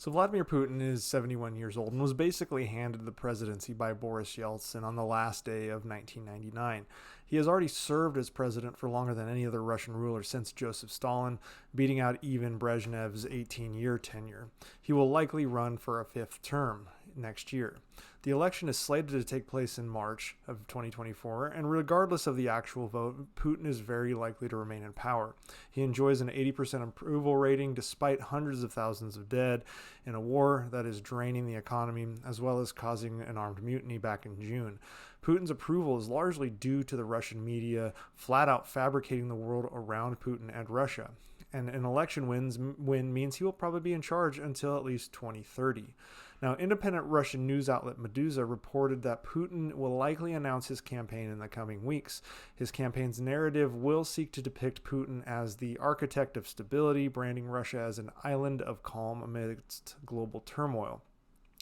So Vladimir Putin is 71 years old and was basically handed the presidency by Boris Yeltsin on the last day of 1999. He has already served as president for longer than any other Russian ruler since Joseph Stalin, beating out even Brezhnev's 18-year tenure. He will likely run for a fifth term next year. The election is slated to take place in March of 2024, and regardless of the actual vote, Putin is very likely to remain in power. He enjoys an 80% approval rating despite hundreds of thousands of dead in a war that is draining the economy, as well as causing an armed mutiny back in June. Putin's approval is largely due to the Russian media flat out fabricating the world around Putin and Russia. And an election win means he will probably be in charge until at least 2030. Now, independent Russian news outlet Meduza reported that Putin will likely announce his campaign in the coming weeks. His campaign's narrative will seek to depict Putin as the architect of stability, branding Russia as an island of calm amidst global turmoil.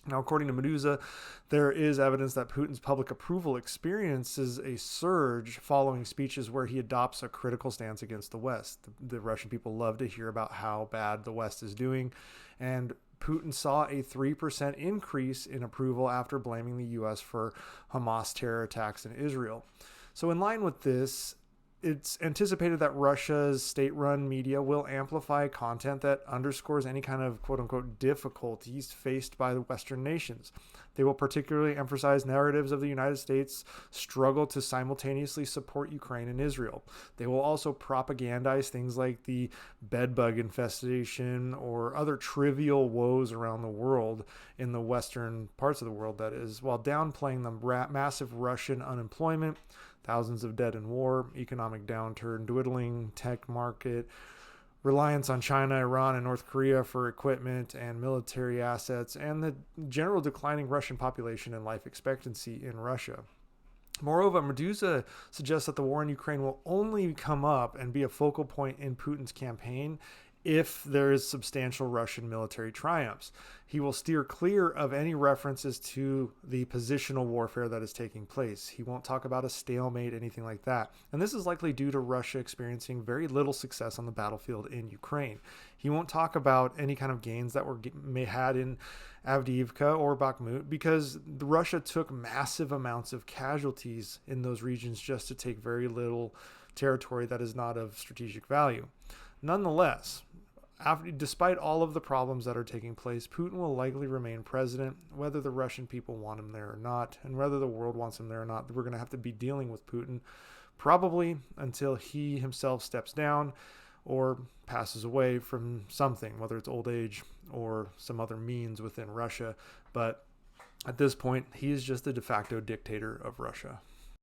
Now, according to Meduza, there is evidence that Putin's public approval experiences a surge following speeches where he adopts a critical stance against the West. The Russian people love to hear about how bad the West is doing, and Putin saw a 3% increase in approval after blaming the U.S. for Hamas terror attacks in Israel. So in line with this, it's anticipated that Russia's state-run media will amplify content that underscores any kind of quote-unquote difficulties faced by the Western nations. They will particularly emphasize narratives of the United States' struggle to simultaneously support Ukraine and Israel. They will also propagandize things like the bedbug infestation or other trivial woes around the world, in the Western parts of the world that is, while downplaying the massive Russian unemployment, thousands of dead in war, economic downturn, dwindling tech market, reliance on China, Iran, and North Korea for equipment and military assets, and the general declining Russian population and life expectancy in Russia. Moreover, Meduza suggests that the war in Ukraine will only come up and be a focal point in Putin's campaign if there is substantial Russian military triumphs. He will steer clear of any references to the positional warfare that is taking place. He won't talk about a stalemate, anything like that. And this is likely due to Russia experiencing very little success on the battlefield in Ukraine. He won't talk about any kind of gains that were had in Avdiivka or Bakhmut, because Russia took massive amounts of casualties in those regions just to take very little territory that is not of strategic value. Nonetheless, despite all of the problems that are taking place, Putin will likely remain president, whether the Russian people want him there or not, and whether the world wants him there or not. We're going to have to be dealing with Putin probably until he himself steps down or passes away from something, whether it's old age or some other means within Russia. But at this point, he is just the de facto dictator of Russia.